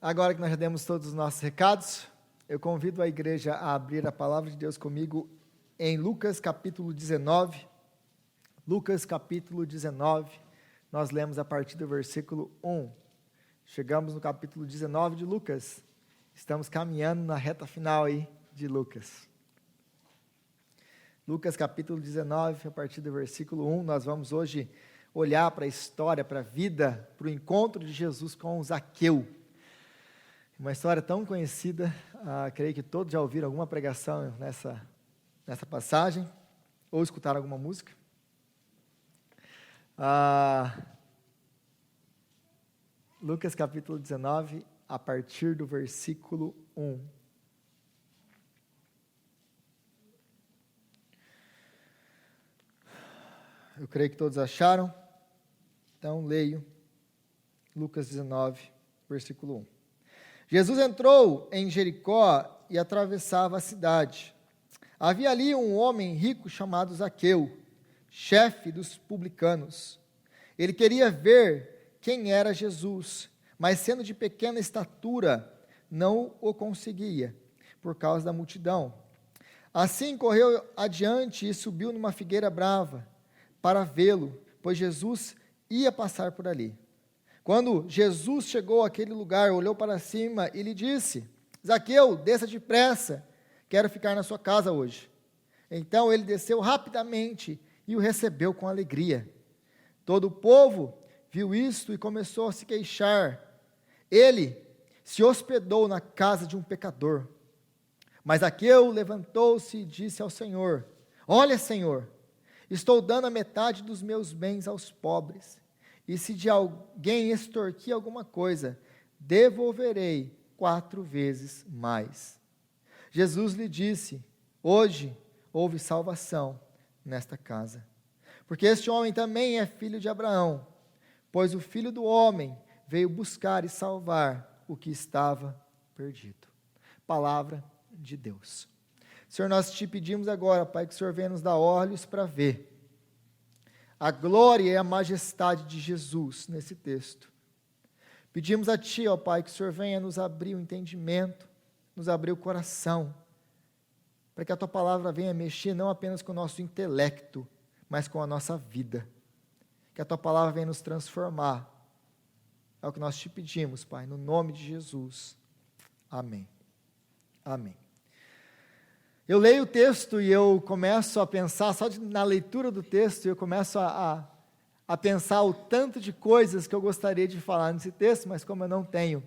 Agora que nós já demos todos os nossos recados, eu convido a igreja a abrir a palavra de Deus comigo em Lucas capítulo 19. Lucas capítulo 19, nós lemos a partir do versículo 1. Chegamos no capítulo 19 de Lucas. Estamos caminhando na reta final aí de Lucas. Lucas capítulo 19, a partir do versículo 1, nós vamos hoje olhar para a história, para a vida, para o encontro de Jesus com Zaqueu. Uma história tão conhecida, creio que todos já ouviram alguma pregação nessa passagem, ou escutaram alguma música. Lucas capítulo 19, a partir do versículo 1. Eu creio que todos acharam, então leio Lucas 19, versículo 1. Jesus entrou em Jericó e atravessava a cidade. Havia ali um homem rico chamado Zaqueu, chefe dos publicanos. Ele queria ver quem era Jesus, mas sendo de pequena estatura, não o conseguia, por causa da multidão. Assim correu adiante e subiu numa figueira brava, para vê-lo, pois Jesus ia passar por ali. Quando Jesus chegou àquele lugar, olhou para cima e lhe disse: Zaqueu, desça depressa, quero ficar na sua casa hoje. Então ele desceu rapidamente e o recebeu com alegria. Todo o povo viu isto e começou a se queixar. Ele se hospedou na casa de um pecador. Mas Zaqueu levantou-se e disse ao Senhor: Olha, Senhor, estou dando a metade dos meus bens aos pobres. E se de alguém extorquir alguma coisa, devolverei 4 vezes mais. Jesus lhe disse: Hoje houve salvação nesta casa, porque este homem também é filho de Abraão, pois o Filho do Homem veio buscar e salvar o que estava perdido. Palavra de Deus. Senhor, nós te pedimos agora, Pai, que o Senhor venha nos dar olhos para ver a glória e a majestade de Jesus nesse texto. Pedimos a Ti, ó Pai, que o Senhor venha nos abrir o entendimento, nos abrir o coração, para que a Tua palavra venha mexer não apenas com o nosso intelecto, mas com a nossa vida. Que a Tua palavra venha nos transformar. É o que nós te pedimos, Pai, no nome de Jesus. Amém. Amém. Eu leio o texto e eu começo a pensar, só na leitura do texto, eu começo a pensar o tanto de coisas que eu gostaria de falar nesse texto, mas como eu não tenho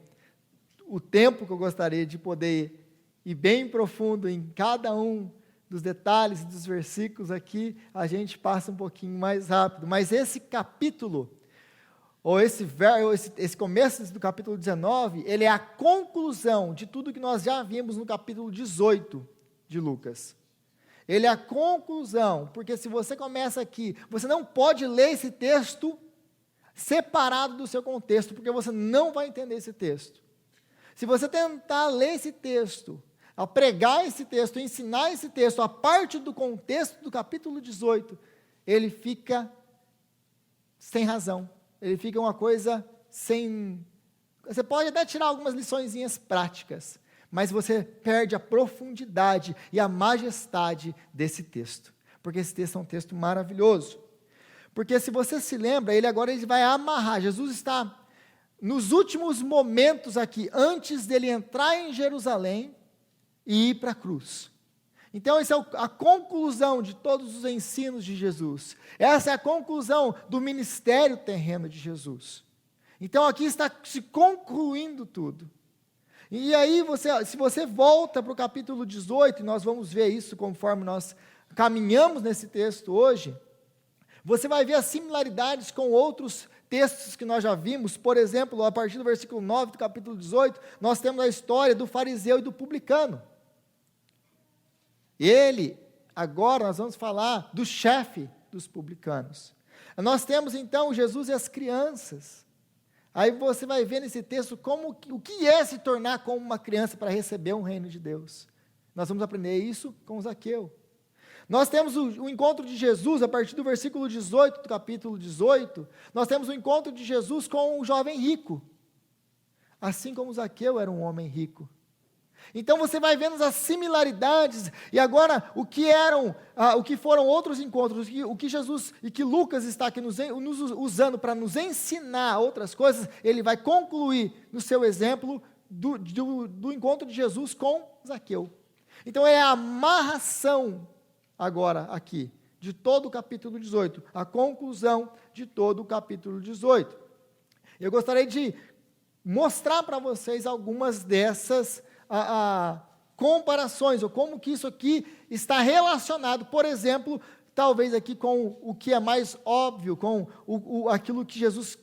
o tempo que eu gostaria de poder ir bem profundo em cada um dos detalhes dos versículos aqui, a gente passa um pouquinho mais rápido. Mas esse capítulo, ou esse começo do capítulo 19, ele é a conclusão de tudo que nós já vimos no capítulo 18 de Lucas. Ele é a conclusão, porque se você começa aqui, você não pode ler esse texto separado do seu contexto, porque você não vai entender esse texto. Se você tentar ler esse texto, a pregar esse texto, ensinar esse texto, a parte do contexto do capítulo 18, ele fica sem razão, ele fica uma coisa sem... Você pode até tirar algumas liçõezinhas práticas, mas você perde a profundidade e a majestade desse texto, porque esse texto é um texto maravilhoso, porque se você se lembra, ele vai amarrar, Jesus está nos últimos momentos aqui, antes dele entrar em Jerusalém e ir para a cruz. Então essa é a conclusão de todos os ensinos de Jesus, essa é a conclusão do ministério terreno de Jesus. Então aqui está se concluindo tudo. E aí, se você volta para o capítulo 18, e nós vamos ver isso conforme nós caminhamos nesse texto hoje, você vai ver as similaridades com outros textos que nós já vimos. Por exemplo, a partir do versículo 9 do capítulo 18, nós temos a história do fariseu e do publicano. Agora nós vamos falar do chefe dos publicanos. Nós temos então Jesus e as crianças. Aí você vai ver nesse texto o que é se tornar como uma criança para receber um reino de Deus. Nós vamos aprender isso com Zaqueu. Nós temos o encontro de Jesus, a partir do versículo 18 do capítulo 18, nós temos o encontro de Jesus com um jovem rico. assim como Zaqueu era um homem rico. Então você vai vendo as similaridades, e agora o que foram outros encontros, o que Jesus e que Lucas está aqui nos usando para nos ensinar outras coisas, ele vai concluir no seu exemplo do encontro de Jesus com Zaqueu. Então é a amarração agora aqui, de todo o capítulo 18, a conclusão de todo o capítulo 18. Eu gostaria de mostrar para vocês algumas dessas comparações, ou como que isso aqui está relacionado, por exemplo, talvez aqui com o que é mais óbvio, com aquilo que Jesus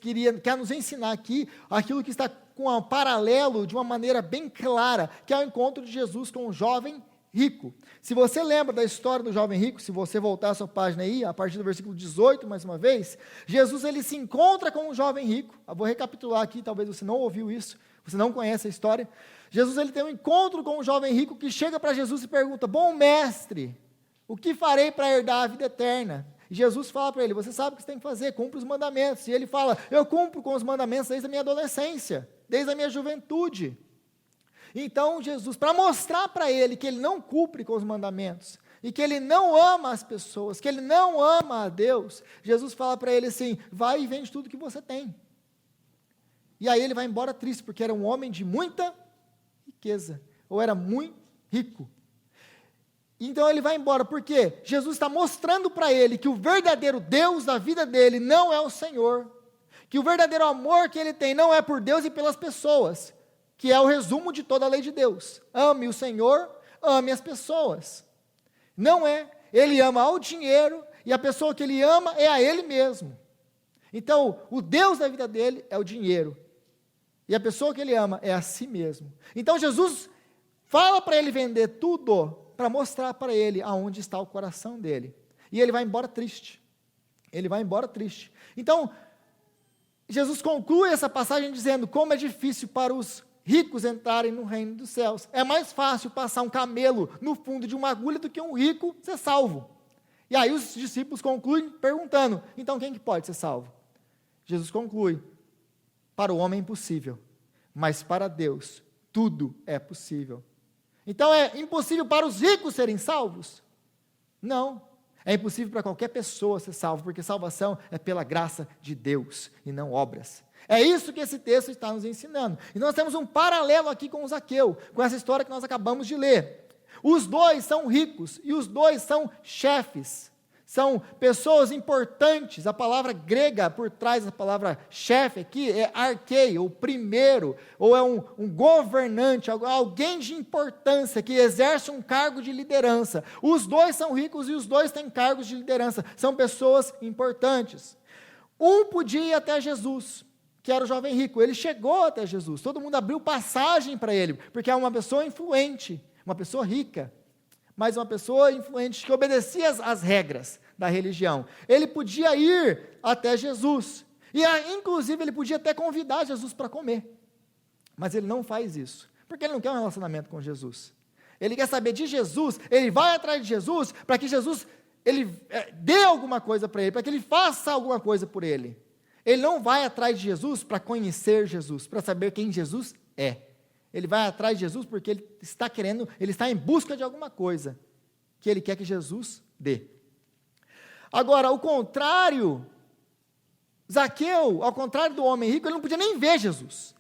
quer nos ensinar aqui, aquilo que está com um paralelo de uma maneira bem clara, que é o encontro de Jesus com o jovem rico. Se você lembra da história do jovem rico, se você voltar a sua página aí, a partir do versículo 18, mais uma vez, Jesus ele se encontra com o jovem rico. Eu vou recapitular aqui, talvez você não ouviu isso, você não conhece a história. Jesus ele tem um encontro com o jovem rico que chega para Jesus e pergunta: bom mestre, o que farei para herdar a vida eterna? E Jesus fala para ele: você sabe o que você tem que fazer, cumpre os mandamentos. E ele fala: eu cumpro com os mandamentos desde a minha adolescência, desde a minha juventude. Então Jesus, para mostrar para ele que ele não cumpre com os mandamentos, e que ele não ama as pessoas, que ele não ama a Deus, Jesus fala para ele assim: vai e vende tudo que você tem. E aí ele vai embora triste, porque era um homem de muita riqueza, ou era muito rico. Então ele vai embora, porque Jesus está mostrando para ele que o verdadeiro Deus da vida dele não é o Senhor, que o verdadeiro amor que ele tem não é por Deus e pelas pessoas, que é o resumo de toda a lei de Deus: ame o Senhor, ame as pessoas. Não é, ele ama ao dinheiro, e a pessoa que ele ama é a ele mesmo. Então, o Deus da vida dele é o dinheiro, e a pessoa que ele ama é a si mesmo. Então Jesus fala para ele vender tudo, para mostrar para ele aonde está o coração dele. E ele vai embora triste. Ele vai embora triste. Então, Jesus conclui essa passagem dizendo como é difícil para os ricos entrarem no reino dos céus. É mais fácil passar um camelo no fundo de uma agulha do que um rico ser salvo. E aí os discípulos concluem perguntando: então quem que pode ser salvo? Jesus conclui: para o homem é impossível, mas para Deus tudo é possível. Então é impossível para os ricos serem salvos? Não. É impossível para qualquer pessoa ser salvo, porque salvação é pela graça de Deus e não obras. É isso que esse texto está nos ensinando. E nós temos um paralelo aqui com o Zaqueu, com essa história que nós acabamos de ler. Os dois são ricos e os dois são chefes. São pessoas importantes. A palavra grega por trás da palavra chefe aqui é arquei, ou primeiro, ou é um governante, alguém de importância que exerce um cargo de liderança. Os dois são ricos e os dois têm cargos de liderança. São pessoas importantes. Um podia ir até Jesus, que era o jovem rico. Ele chegou até Jesus. Todo mundo abriu passagem para ele, porque é uma pessoa influente, uma pessoa rica, mas uma pessoa influente que obedecia às regras da religião. Ele podia ir até Jesus, e inclusive ele podia até convidar Jesus para comer, mas ele não faz isso, porque ele não quer um relacionamento com Jesus. Ele quer saber de Jesus, ele vai atrás de Jesus, para que Jesus dê alguma coisa para ele, para que ele faça alguma coisa por ele. Ele não vai atrás de Jesus para conhecer Jesus, para saber quem Jesus é. Ele vai atrás de Jesus porque ele está em busca de alguma coisa que ele quer que Jesus dê. Agora, ao contrário, Zaqueu, ao contrário do homem rico, ele não podia nem ver Jesus.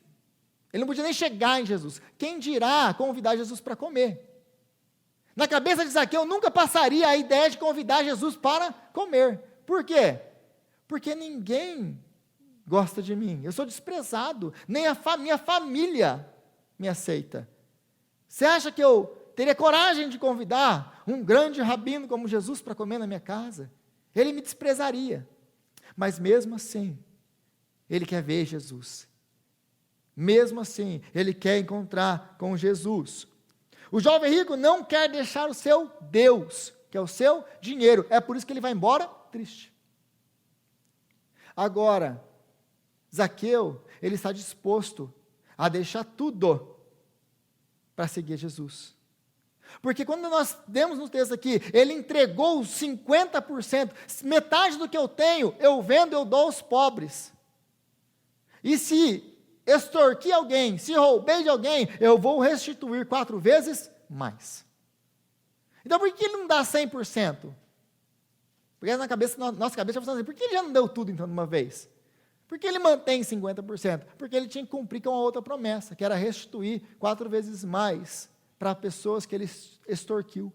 Ele não podia nem chegar em Jesus. Quem dirá convidar Jesus para comer? Na cabeça de Zaqueu nunca passaria a ideia de convidar Jesus para comer. Por quê? Porque ninguém gosta de mim. Eu sou desprezado. Nem a minha família me aceita. Você acha que eu teria coragem de convidar um grande rabino como Jesus para comer na minha casa? Ele me desprezaria. Mas mesmo assim, ele quer ver Jesus. Mesmo assim, ele quer encontrar com Jesus. O jovem rico não quer deixar o seu Deus, que é o seu dinheiro. É por isso que ele vai embora triste. Agora, Zaqueu, ele está disposto a deixar tudo para seguir Jesus. Porque quando nós vemos no texto aqui, ele entregou 50%, metade do que eu tenho, eu vendo, eu dou aos pobres. E se extorqui alguém, se roubei de alguém, eu vou restituir 4 vezes mais. Então, por que ele não dá 100%? Porque nossa cabeça está pensando assim, por que ele já não deu tudo então de uma vez? Por que ele mantém 50%? Porque ele tinha que cumprir com a outra promessa, que era restituir 4 vezes mais para pessoas que ele extorquiu.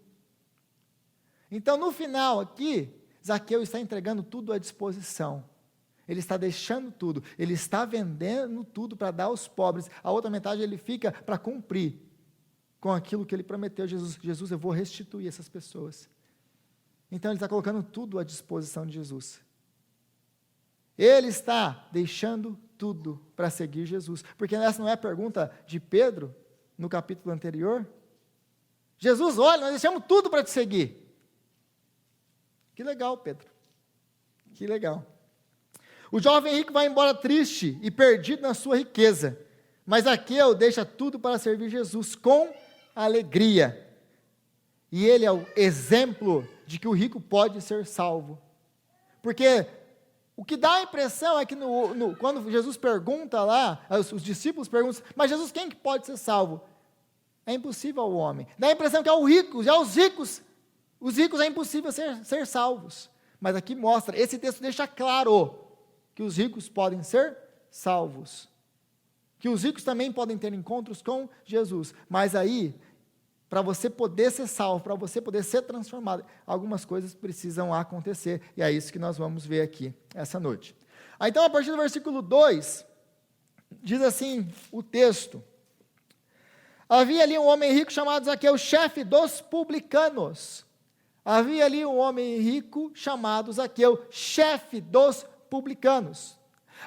Então, no final aqui, Zaqueu está entregando tudo à disposição. Ele está deixando tudo, ele está vendendo tudo para dar aos pobres. A outra metade ele fica para cumprir com aquilo que ele prometeu. Jesus, eu vou restituir essas pessoas. Então ele está colocando tudo à disposição de Jesus. Ele está deixando tudo para seguir Jesus. Porque essa não é a pergunta de Pedro, no capítulo anterior? Jesus, olha, nós deixamos tudo para te seguir. Que legal, Pedro. Que legal. O jovem rico vai embora triste e perdido na sua riqueza. Mas Zaqueu deixa tudo para servir Jesus com alegria. E ele é o exemplo de que o rico pode ser salvo. Porque o que dá a impressão é que quando Jesus pergunta lá, os discípulos perguntam, mas Jesus, quem que pode ser salvo? É impossível ao homem. Dá a impressão que é o rico, já os ricos é impossível ser salvos. Mas aqui mostra, esse texto deixa claro que os ricos podem ser salvos. Que os ricos também podem ter encontros com Jesus. Mas aí, para você poder ser salvo, para você poder ser transformado, algumas coisas precisam acontecer. E é isso que nós vamos ver aqui, essa noite. Então, a partir do versículo 2, diz assim o texto: havia ali um homem rico chamado Zaqueu, chefe dos publicanos. Havia ali um homem rico chamado Zaqueu, chefe dos publicanos.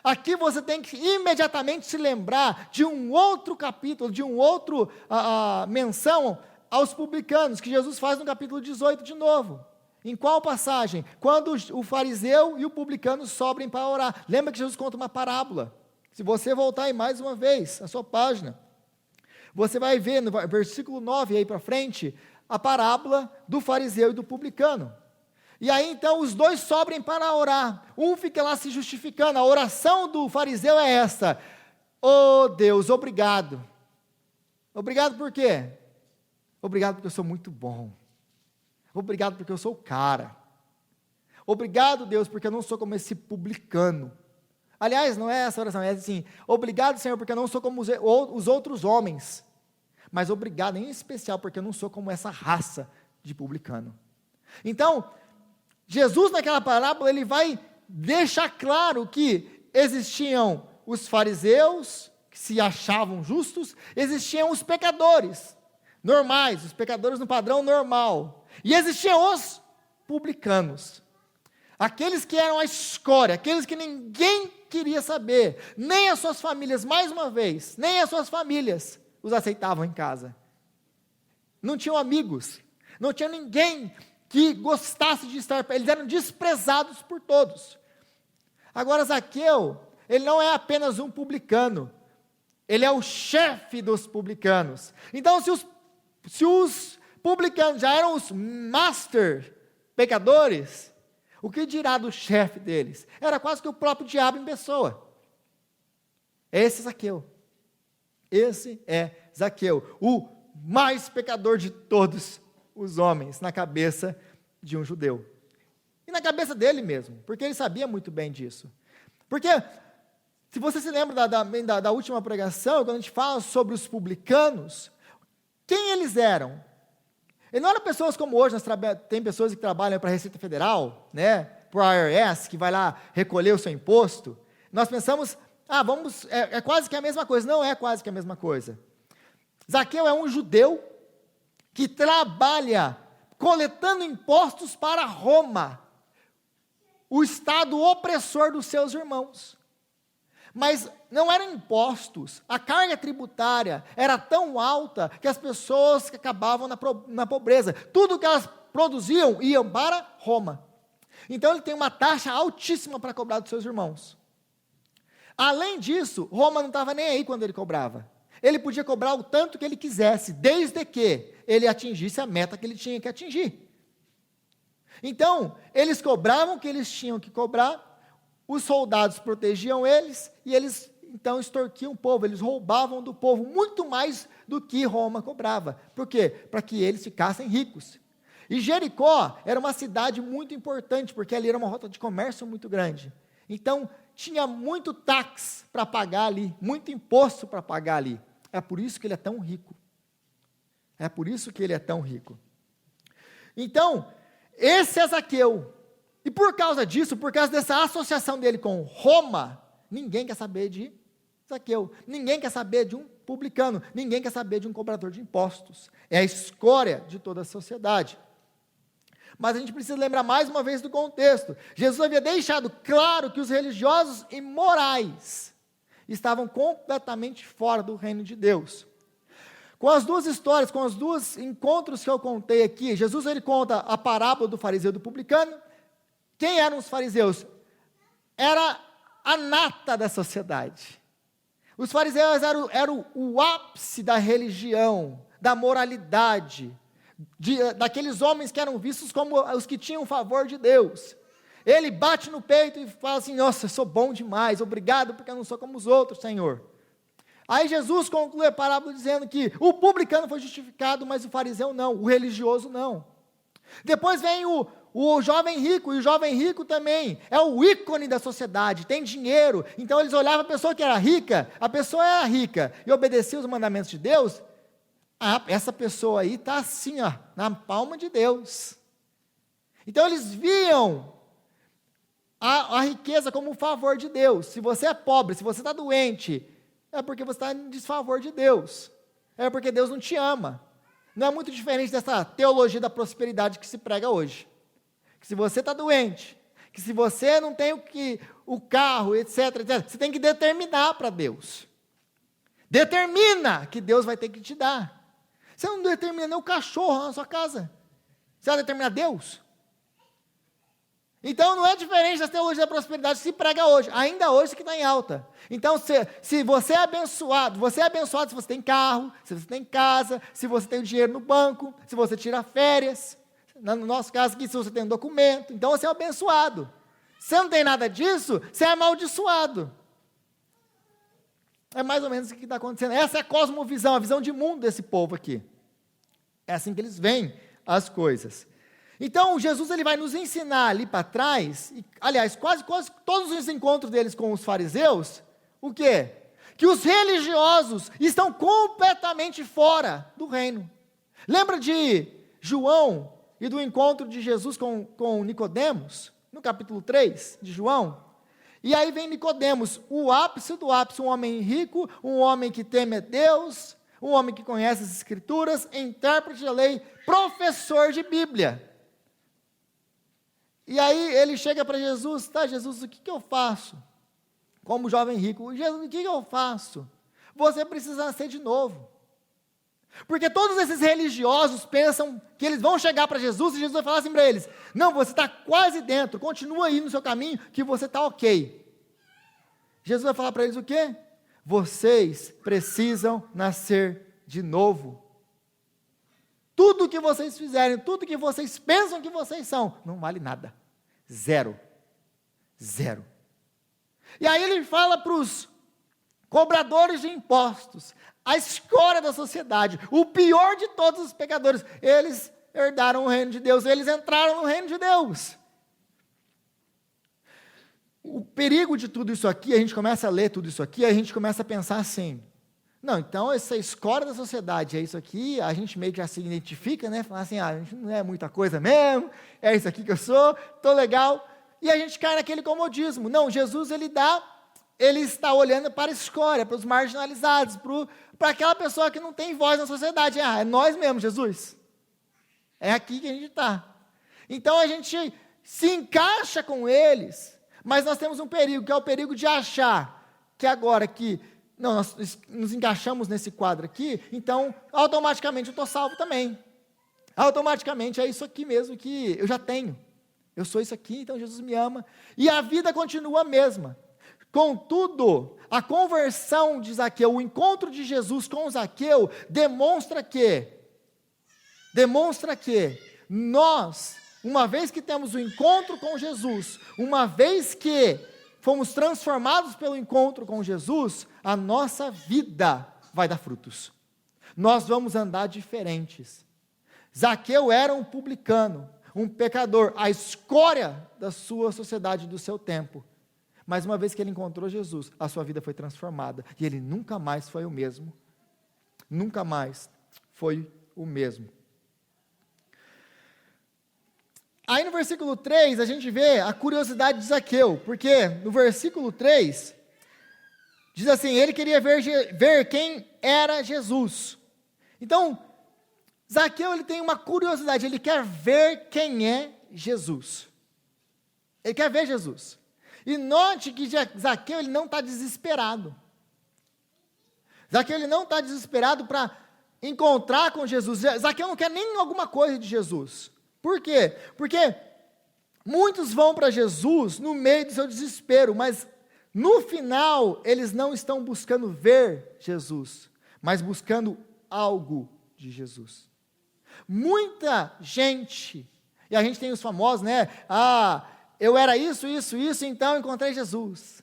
Aqui você tem que imediatamente se lembrar de um outro capítulo, de um outro menção aos publicanos, que Jesus faz no capítulo 18 de novo. Em qual passagem? Quando o fariseu e o publicano sobem para orar. Lembra que Jesus conta uma parábola? Se você voltar aí mais uma vez, a sua página, você vai ver no versículo 9 aí para frente, a parábola do fariseu e do publicano. E aí então os dois sobem para orar. Um fica lá se justificando. A oração do fariseu é essa: oh Deus, obrigado. Obrigado por quê? Obrigado porque eu sou muito bom. Obrigado porque eu sou o cara. Obrigado, Deus, porque eu não sou como esse publicano. Aliás, não é essa oração, é assim: obrigado, Senhor, porque eu não sou como os outros homens. Mas obrigado em especial porque eu não sou como essa raça de publicano. Então, Jesus naquela parábola, ele vai deixar claro que existiam os fariseus, que se achavam justos, existiam os pecadores normais, os pecadores no padrão normal, e existiam os publicanos, aqueles que eram a escória, aqueles que ninguém queria saber, nem as suas famílias, mais uma vez, nem as suas famílias os aceitavam em casa. Não tinham amigos, não tinha ninguém que gostasse de estar, eles eram desprezados por todos. Agora Zaqueu, ele não é apenas um publicano, ele é o chefe dos publicanos. Então, se os publicanos já eram os master pecadores, o que dirá do chefe deles? Era quase que o próprio diabo em pessoa. Esse é Zaqueu. Esse é Zaqueu, o mais pecador de todos os homens, na cabeça de um judeu. E na cabeça dele mesmo, porque ele sabia muito bem disso. Porque, se você se lembra da última pregação, quando a gente fala sobre os publicanos, quem eles eram? Eles não eram pessoas como hoje, tem pessoas que trabalham para a Receita Federal, né, para o IRS, que vai lá recolher o seu imposto. Nós pensamos, é quase que a mesma coisa. Não é quase que a mesma coisa. Zaqueu é um judeu que trabalha coletando impostos para Roma, o estado opressor dos seus irmãos. Mas não eram impostos, a carga tributária era tão alta que as pessoas acabavam na pobreza. Tudo que elas produziam iam para Roma. Então ele tem uma taxa altíssima para cobrar dos seus irmãos. Além disso, Roma não estava nem aí quando ele cobrava. Ele podia cobrar o tanto que ele quisesse, desde que ele atingisse a meta que ele tinha que atingir. Então, eles cobravam o que eles tinham que cobrar, os soldados protegiam eles, e eles então extorquiam o povo, eles roubavam do povo muito mais do que Roma cobrava. Por quê? Para que eles ficassem ricos. E Jericó era uma cidade muito importante, porque ali era uma rota de comércio muito grande. Então, tinha muito táxi para pagar ali, muito imposto para pagar ali. É por isso que ele é tão rico. É por isso que ele é tão rico. Então, esse é Zaqueu. E por causa disso, por causa dessa associação dele com Roma, ninguém quer saber de Zaqueu. Ninguém quer saber de um publicano. Ninguém quer saber de um cobrador de impostos. É a escória de toda a sociedade. Mas a gente precisa lembrar mais uma vez do contexto. Jesus havia deixado claro que os religiosos e morais estavam completamente fora do reino de Deus. Com as duas histórias, com os dois encontros que eu contei aqui, Jesus ele conta a parábola do fariseu e do publicano. Quem eram os fariseus? Era a nata da sociedade. Os fariseus eram o ápice da religião, da moralidade, daqueles homens que eram vistos como os que tinham o favor de Deus. Ele bate no peito e fala assim: nossa, eu sou bom demais, obrigado porque eu não sou como os outros, Senhor. Aí Jesus conclui a parábola dizendo que o publicano foi justificado, mas o fariseu não, o religioso não. Depois vem o jovem rico, e o jovem rico também é o ícone da sociedade, tem dinheiro, então eles olhavam a pessoa que era rica, a pessoa era rica e obedecia os mandamentos de Deus. Essa pessoa aí está assim, ó, na palma de Deus. Então eles viam a riqueza como um favor de Deus. Se você é pobre, se você está doente, é porque você está em desfavor de Deus. É porque Deus não te ama. Não é muito diferente dessa teologia da prosperidade que se prega hoje. Que se você está doente, que se você não tem o carro, etc., você tem que determinar para Deus. Determina que Deus vai ter que te dar. Você não determina nem o cachorro na sua casa. Você vai determinar Deus? Então, não é diferente da teologia da prosperidade que se prega hoje. Ainda hoje que está em alta. Então, se você é abençoado se você tem carro, se você tem casa, se você tem dinheiro no banco, se você tira férias. No nosso caso aqui, se você tem um documento. Então, você é abençoado. Se você não tem nada disso, você é amaldiçoado. É mais ou menos o que está acontecendo. Essa é a cosmovisão, a visão de mundo desse povo aqui. É assim que eles veem as coisas. Então, Jesus ele vai nos ensinar ali para trás, e, aliás, quase todos os encontros deles com os fariseus, o quê? Que os religiosos estão completamente fora do reino. Lembra de João e do encontro de Jesus com Nicodemos, no capítulo 3 de João? E aí vem Nicodemos, o ápice do ápice, um homem rico, um homem que teme a Deus, um homem que conhece as Escrituras, intérprete da lei, professor de Bíblia. E aí ele chega para Jesus: tá, Jesus, o que eu faço? Como jovem rico, Jesus, o que eu faço? Você precisa nascer de novo. Porque todos esses religiosos pensam que eles vão chegar para Jesus e Jesus vai falar assim para eles: não, você está quase dentro, continua aí no seu caminho que você está ok. Jesus vai falar para eles o quê? Vocês precisam nascer de novo. Tudo que vocês fizerem, tudo que vocês pensam que vocês são, não vale nada. Zero. Zero. E aí ele fala para os cobradores de impostos, a escória da sociedade, o pior de todos os pecadores, eles herdaram o reino de Deus, eles entraram no reino de Deus. O perigo de tudo isso aqui, a gente começa a ler tudo isso aqui, a gente começa a pensar assim: não, então essa escória da sociedade é isso aqui, a gente meio que já se identifica, né? Fala assim: a gente não é muita coisa mesmo, é isso aqui que eu sou, estou legal. E a gente cai naquele comodismo. Não, Jesus ele está olhando para a escória, para os marginalizados, para aquela pessoa que não tem voz na sociedade. É nós mesmos, Jesus. É aqui que a gente está. Então a gente se encaixa com eles, mas nós temos um perigo, que é o perigo de achar que agora que não, nós nos encaixamos nesse quadro aqui, então automaticamente eu estou salvo também. Automaticamente é isso aqui mesmo que eu já tenho. Eu sou isso aqui, então Jesus me ama. E a vida continua a mesma. Contudo, a conversão de Zaqueu, o encontro de Jesus com Zaqueu, demonstra que nós, uma vez que temos o encontro com Jesus, uma vez que fomos transformados pelo encontro com Jesus, a nossa vida vai dar frutos. Nós vamos andar diferentes. Zaqueu era um publicano, um pecador, a escória da sua sociedade, do seu tempo. Mas uma vez que ele encontrou Jesus, a sua vida foi transformada. E ele nunca mais foi o mesmo. Nunca mais foi o mesmo. Aí no versículo 3, a gente vê a curiosidade de Zaqueu. Porque no versículo 3, diz assim, ele queria ver quem era Jesus. Então, Zaqueu, ele tem uma curiosidade, ele quer ver quem é Jesus. Ele quer ver Jesus. E note que Zaqueu, ele não está desesperado. Zaqueu, ele não está desesperado para encontrar com Jesus. Zaqueu não quer nem alguma coisa de Jesus. Por quê? Porque muitos vão para Jesus no meio do seu desespero, mas no final, eles não estão buscando ver Jesus, mas buscando algo de Jesus. Muita gente, e a gente tem os famosos, né? Eu era isso, então encontrei Jesus.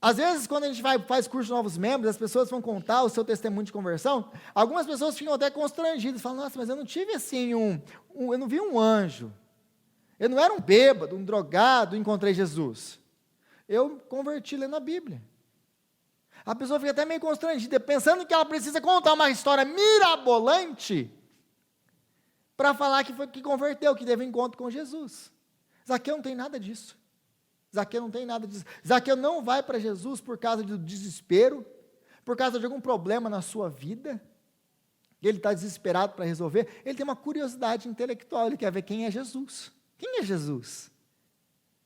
Às vezes, quando a gente faz curso de novos membros, as pessoas vão contar o seu testemunho de conversão, algumas pessoas ficam até constrangidas, falam, nossa, mas eu não tive assim eu não vi um anjo, eu não era um bêbado, um drogado, encontrei Jesus. Eu converti lendo a Bíblia. A pessoa fica até meio constrangida, pensando que ela precisa contar uma história mirabolante para falar que converteu, que teve encontro com Jesus. Zaqueu não tem nada disso. Zaqueu não tem nada disso. Zaqueu não vai para Jesus por causa do desespero, por causa de algum problema na sua vida. Ele está desesperado para resolver. Ele tem uma curiosidade intelectual, ele quer ver quem é Jesus. Quem é Jesus?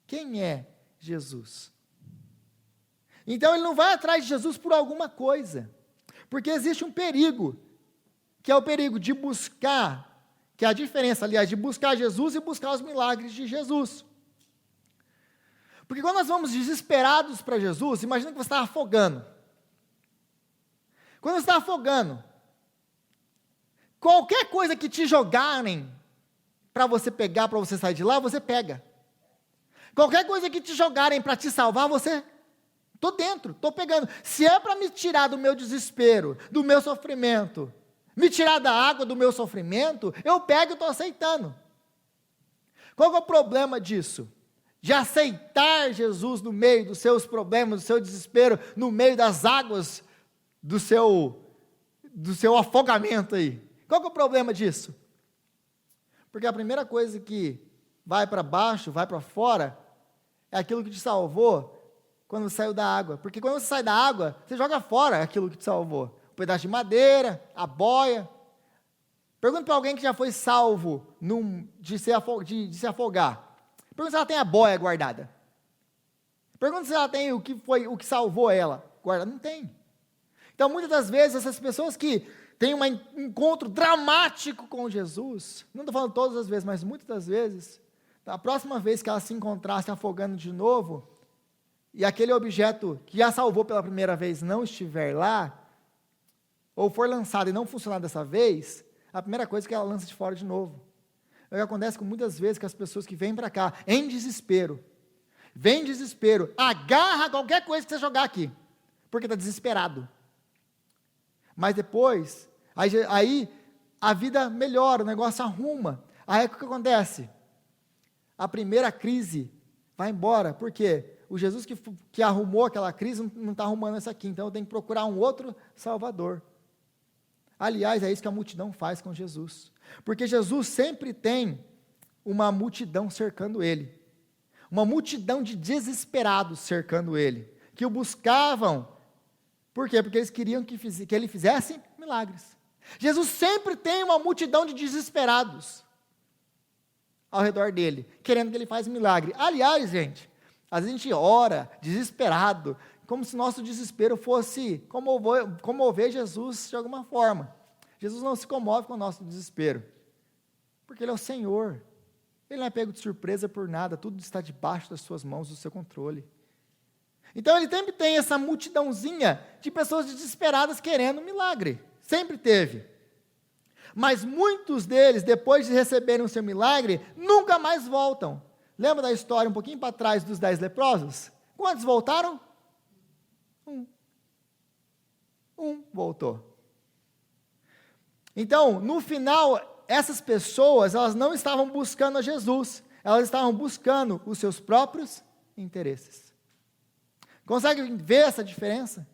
Quem é Jesus? Então ele não vai atrás de Jesus por alguma coisa, porque existe um perigo, que é o perigo de buscar, que é a diferença, aliás, de buscar Jesus e buscar os milagres de Jesus. Porque quando nós vamos desesperados para Jesus, imagina que você está afogando. Quando você está afogando, qualquer coisa que te jogarem para você pegar, para você sair de lá, você pega. Qualquer coisa que te jogarem para te salvar, você... Estou dentro, estou pegando. Se é para me tirar do meu desespero, do meu sofrimento, me tirar da água do meu sofrimento, eu pego e estou aceitando. Qual é o problema disso? De aceitar Jesus no meio dos seus problemas, do seu desespero, no meio das águas do seu afogamento aí. Qual é o problema disso? Porque a primeira coisa que vai para baixo, vai para fora, é aquilo que te salvou quando você saiu da água. Porque quando você sai da água, você joga fora aquilo que te salvou. Um pedaço de madeira, a boia. Pergunta para alguém que já foi salvo de se afogar. Pergunta se ela tem a boia guardada. Pergunta se ela tem o que salvou ela guardada. Não tem. Então, muitas das vezes, essas pessoas que têm um encontro dramático com Jesus, não estou falando todas as vezes, mas muitas das vezes, a próxima vez que ela se encontrasse afogando de novo, e aquele objeto que a salvou pela primeira vez não estiver lá, ou for lançado e não funcionar dessa vez, a primeira coisa é que ela lança de fora de novo. É o que acontece com muitas vezes com as pessoas que vêm para cá, em desespero, agarra qualquer coisa que você jogar aqui, porque está desesperado. Mas depois, aí a vida melhora, o negócio arruma. Aí o que acontece? A primeira crise vai embora, por quê? O Jesus que arrumou aquela crise não está arrumando essa aqui, então eu tenho que procurar um outro Salvador. Aliás, é isso que a multidão faz com Jesus, porque Jesus sempre tem uma multidão cercando ele, uma multidão de desesperados cercando ele, que o buscavam, por quê? Porque eles queriam que ele fizesse milagres. Jesus sempre tem uma multidão de desesperados ao redor dele, querendo que ele faça milagre. Aliás, gente, às vezes a gente ora, desesperado, como se nosso desespero fosse comover Jesus de alguma forma. Jesus não se comove com o nosso desespero, porque Ele é o Senhor. Ele não é pego de surpresa por nada, tudo está debaixo das suas mãos, do seu controle. Então Ele sempre tem essa multidãozinha de pessoas desesperadas querendo um milagre, sempre teve. Mas muitos deles, depois de receberem o seu milagre, nunca mais voltam. Lembra da história um pouquinho para trás dos 10 leprosos? Quantos voltaram? Um voltou. Então, no final, essas pessoas, elas não estavam buscando a Jesus, elas estavam buscando os seus próprios interesses. Consegue ver essa diferença?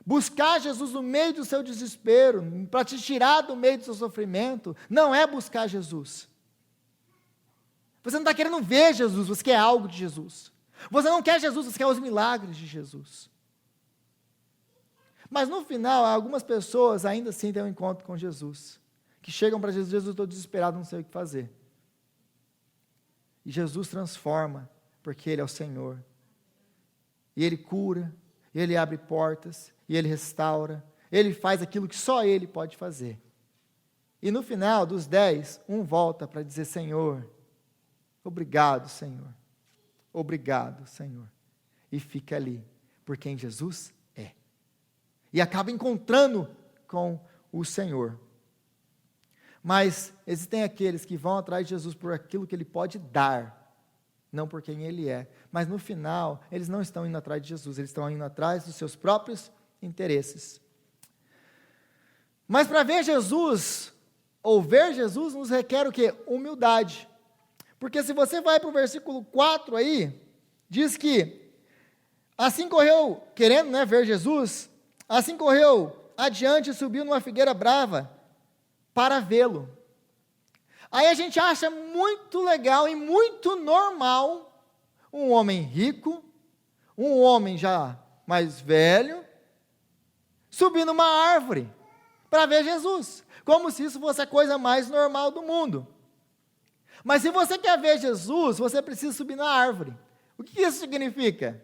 Buscar Jesus no meio do seu desespero, para te tirar do meio do seu sofrimento, não é buscar Jesus. Você não está querendo ver Jesus, você quer algo de Jesus. Você não quer Jesus, você quer os milagres de Jesus. Mas no final, algumas pessoas ainda assim têm um encontro com Jesus, que chegam para Jesus, eu estou desesperado, não sei o que fazer. E Jesus transforma, porque Ele é o Senhor. E Ele cura, Ele abre portas, e Ele restaura, Ele faz aquilo que só Ele pode fazer. E no final dos 10, um volta para dizer, Senhor, obrigado, Senhor. Obrigado, Senhor. E fica ali, por quem Jesus é. E acaba encontrando com o Senhor. Mas existem aqueles que vão atrás de Jesus por aquilo que Ele pode dar, não por quem Ele é. Mas no final, eles não estão indo atrás de Jesus, eles estão indo atrás dos seus próprios interesses. Mas para ver Jesus, ou ver Jesus, nos requer o quê? Humildade. Porque se você vai para o versículo 4 aí, diz que, assim correu, querendo ver Jesus, assim correu adiante e subiu numa figueira brava para vê-lo. Aí a gente acha muito legal e muito normal um homem rico, um homem já mais velho, subir numa árvore para ver Jesus, como se isso fosse a coisa mais normal do mundo. Mas se você quer ver Jesus, você precisa subir na árvore. O que isso significa?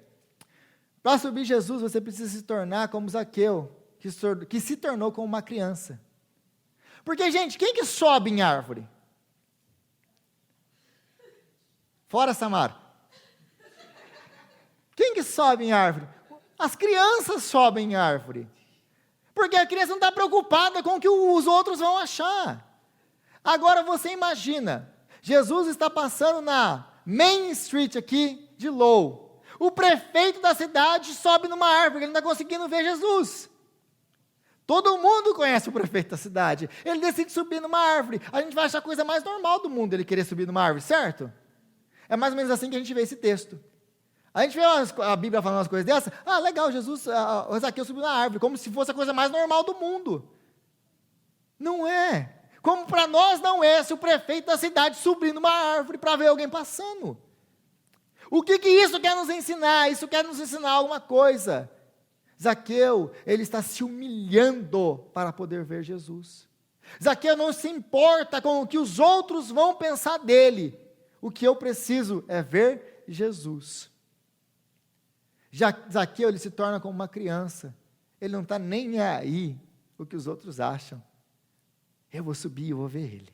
Para subir Jesus, você precisa se tornar como Zaqueu, que se tornou como uma criança. Porque, gente, quem que sobe em árvore? Fora Samara. Quem que sobe em árvore? As crianças sobem em árvore. Porque a criança não está preocupada com o que os outros vão achar. Agora você imagina, Jesus está passando na Main Street aqui de Lowell. O prefeito da cidade sobe numa árvore, ele não está conseguindo ver Jesus. Todo mundo conhece o prefeito da cidade. Ele decide subir numa árvore. A gente vai achar a coisa mais normal do mundo ele querer subir numa árvore, certo? É mais ou menos assim que a gente vê esse texto. A gente vê a Bíblia falando umas coisas dessas, legal, Jesus, o Zaqueu subiu na árvore, como se fosse a coisa mais normal do mundo. Não é. Como para nós não é se o prefeito da cidade subir numa árvore para ver alguém passando. O que isso quer nos ensinar? Isso quer nos ensinar alguma coisa. Zaqueu, ele está se humilhando para poder ver Jesus. Zaqueu não se importa com o que os outros vão pensar dele. O que eu preciso é ver Jesus. Zaqueu, ele se torna como uma criança. Ele não está nem aí o que os outros acham. Eu vou subir, eu vou ver ele.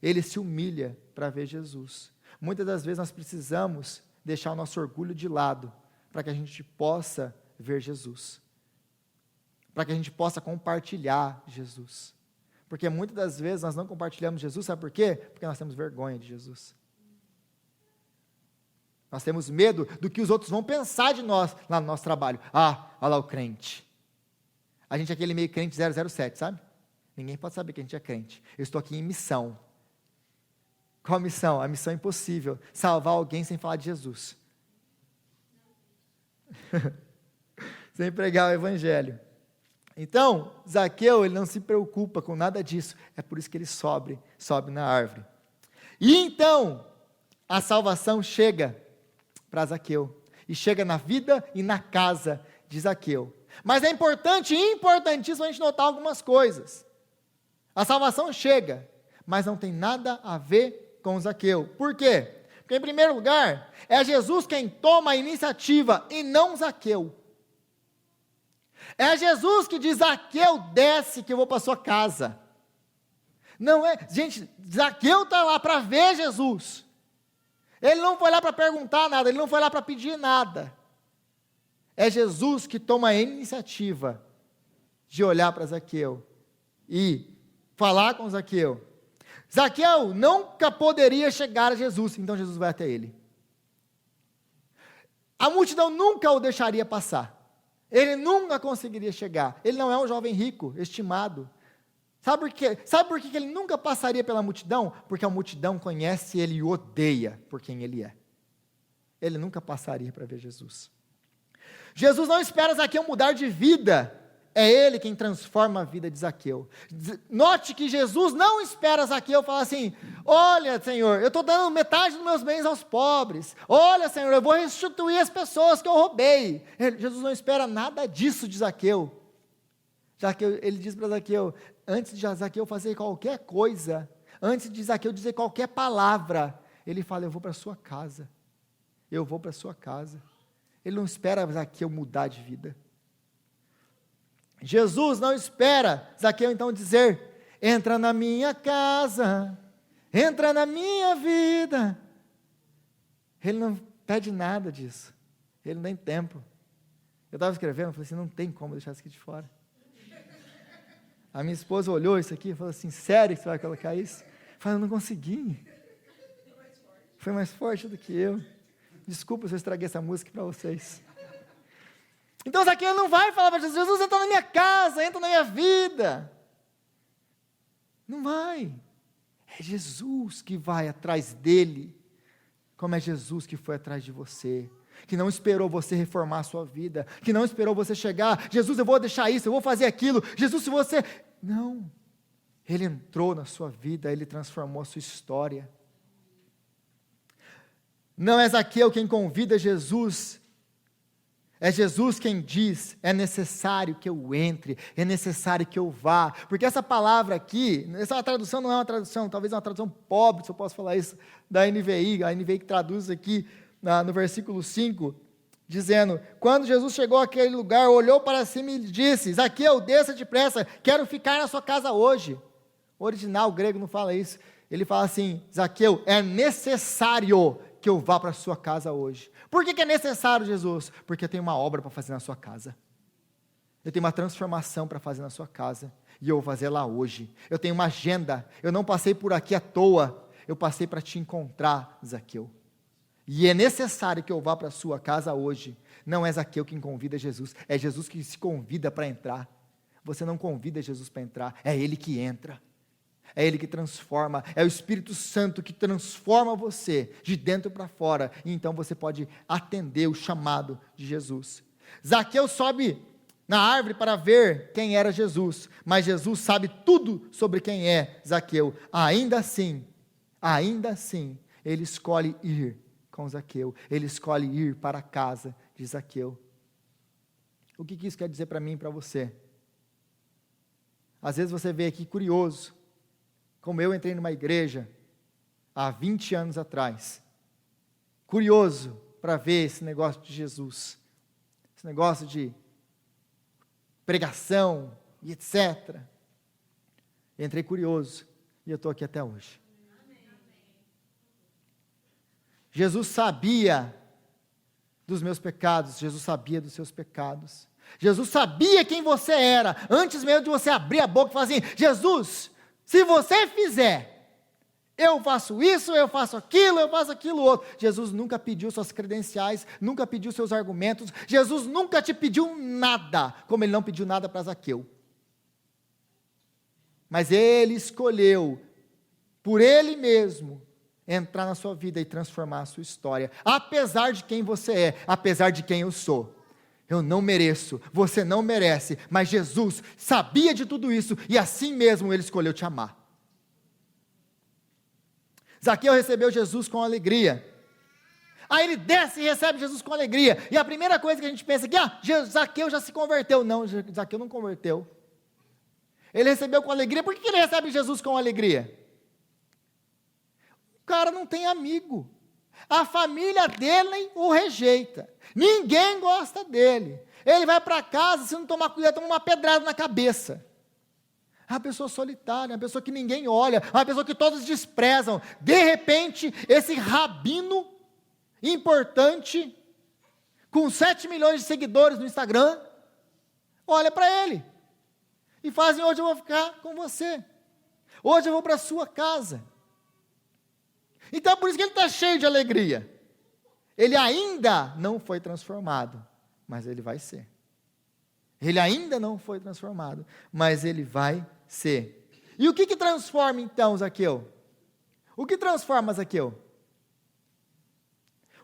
Ele se humilha para ver Jesus. Muitas das vezes nós precisamos deixar o nosso orgulho de lado, para que a gente possa ver Jesus. Para que a gente possa compartilhar Jesus. Porque muitas das vezes nós não compartilhamos Jesus, sabe por quê? Porque nós temos vergonha de Jesus. Nós temos medo do que os outros vão pensar de nós lá no nosso trabalho. Olha lá o crente. A gente é aquele meio crente 007, sabe? Ninguém pode saber que a gente é crente. Eu estou aqui em missão. Qual a missão? A missão impossível. Salvar alguém sem falar de Jesus. Sem pregar o evangelho. Então, Zaqueu, ele não se preocupa com nada disso. É por isso que ele sobe na árvore. E então, a salvação chega para Zaqueu. E chega na vida e na casa de Zaqueu. Mas é importante e importantíssimo a gente notar algumas coisas. A salvação chega, mas não tem nada a ver com Zaqueu. Por quê? Porque, em primeiro lugar, é Jesus quem toma a iniciativa e não Zaqueu. É Jesus que diz, Zaqueu, desce que eu vou para a sua casa. Não é, gente, Zaqueu está lá para ver Jesus. Ele não foi lá para perguntar nada, ele não foi lá para pedir nada. É Jesus que toma a iniciativa de olhar para Zaqueu e falar com Zaqueu. Zaqueu nunca poderia chegar a Jesus, então Jesus vai até ele. A multidão nunca o deixaria passar. Ele nunca conseguiria chegar. Ele não é um jovem rico, estimado. Sabe por quê? Sabe por que ele nunca passaria pela multidão? Porque a multidão conhece ele e odeia por quem ele é. Ele nunca passaria para ver Jesus. Jesus não espera Zaqueu mudar de vida. É ele quem transforma a vida de Zaqueu. Note que Jesus não espera Zaqueu falar assim: olha, Senhor, eu estou dando metade dos meus bens aos pobres. Olha, Senhor, eu vou restituir as pessoas que eu roubei. Jesus não espera nada disso de Zaqueu. Ele diz para Zaqueu, antes de Zaqueu fazer qualquer coisa, antes de Zaqueu dizer qualquer palavra, ele fala: eu vou para a sua casa. Eu vou para a sua casa. Ele não espera Zaqueu mudar de vida. Jesus não espera Zaqueu então dizer: entra na minha casa, entra na minha vida. Ele não pede nada disso. Ele não tem tempo. Eu estava escrevendo, falei assim: não tem como deixar isso aqui de fora. A minha esposa olhou isso aqui e falou assim: sério que você vai colocar isso? Eu falei: eu não consegui. Foi mais forte do que eu. Desculpa se eu estraguei essa música para vocês. Então Zaqueu não vai falar para Jesus: Jesus, entra na minha casa, entra na minha vida. Não vai. É Jesus que vai atrás dele, como é Jesus que foi atrás de você, que não esperou você reformar a sua vida, que não esperou você chegar: Jesus, eu vou deixar isso, eu vou fazer aquilo. Jesus, se você... Não. Ele entrou na sua vida, ele transformou a sua história. Não é Zaqueu quem convida Jesus, é Jesus quem diz: é necessário que eu entre, é necessário que eu vá, porque essa palavra aqui, essa tradução não é uma tradução, talvez uma tradução pobre, se eu posso falar isso, da NVI, a NVI que traduz aqui no versículo 5, dizendo: quando Jesus chegou àquele lugar, olhou para cima e disse: Zaqueu, desça depressa, quero ficar na sua casa hoje. O original grego não fala isso, ele fala assim: Zaqueu, é necessário que eu vá para a sua casa hoje. Por que é necessário, Jesus? Porque eu tenho uma obra para fazer na sua casa. Eu tenho uma transformação para fazer na sua casa, e eu vou fazer lá hoje. Eu tenho uma agenda, eu não passei por aqui à toa, eu passei para te encontrar, Zaqueu. E é necessário que eu vá para a sua casa hoje. Não é Zaqueu quem convida Jesus, é Jesus que se convida para entrar. Você não convida Jesus para entrar, é Ele que entra. É Ele que transforma, é o Espírito Santo que transforma você de dentro para fora, e então você pode atender o chamado de Jesus. Zaqueu sobe na árvore para ver quem era Jesus, mas Jesus sabe tudo sobre quem é Zaqueu. Ainda assim, ele escolhe ir com Zaqueu, ele escolhe ir para a casa de Zaqueu. O que isso quer dizer para mim e para você? Às vezes você veio aqui curioso, como eu entrei numa igreja há 20 anos atrás, curioso para ver esse negócio de Jesus, esse negócio de pregação e etc. Entrei curioso e eu estou aqui até hoje. Jesus sabia dos meus pecados, Jesus sabia dos seus pecados, Jesus sabia quem você era, antes mesmo de você abrir a boca e falar assim: Jesus, se você fizer, eu faço isso, eu faço aquilo outro. Jesus nunca pediu suas credenciais, nunca pediu seus argumentos, Jesus nunca te pediu nada, como Ele não pediu nada para Zaqueu. Mas Ele escolheu, por Ele mesmo, entrar na sua vida e transformar a sua história, apesar de quem você é, apesar de quem eu sou. Eu não mereço, você não merece, mas Jesus sabia de tudo isso, e assim mesmo Ele escolheu te amar. Zaqueu recebeu Jesus com alegria. Aí ele desce e recebe Jesus com alegria, e a primeira coisa que a gente pensa aqui: Zaqueu já se converteu. Não, Zaqueu não converteu. Ele recebeu com alegria. Por que ele recebe Jesus com alegria? O cara não tem amigo. A família dele o rejeita. Ninguém gosta dele. Ele vai para casa, se não tomar cuidado, toma uma pedrada na cabeça. É uma pessoa solitária, uma pessoa que ninguém olha, uma pessoa que todos desprezam. De repente, esse rabino importante, com 7 milhões de seguidores no Instagram, olha para ele e fazem: hoje eu vou ficar com você. Hoje eu vou para a sua casa. Então é por isso que ele está cheio de alegria. Ele ainda não foi transformado, mas ele vai ser. Ele ainda não foi transformado, mas ele vai ser. E o que transforma então Zaqueu? O que transforma Zaqueu?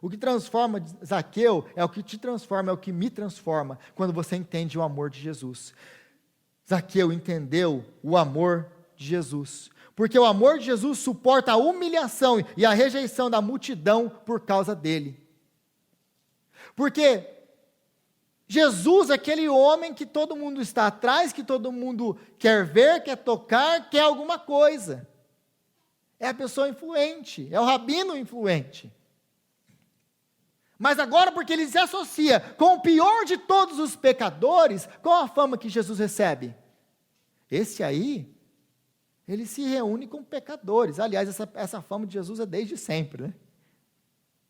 O que transforma Zaqueu é o que te transforma, é o que me transforma, quando você entende o amor de Jesus. Zaqueu entendeu o amor de Jesus, porque o amor de Jesus suporta a humilhação e a rejeição da multidão por causa dele. Porque Jesus é aquele homem que todo mundo está atrás, que todo mundo quer ver, quer tocar, quer alguma coisa. É a pessoa influente, é o rabino influente. Mas agora, porque ele se associa com o pior de todos os pecadores, qual a fama que Jesus recebe? Esse aí, ele se reúne com pecadores. Aliás, essa fama de Jesus é desde sempre, né?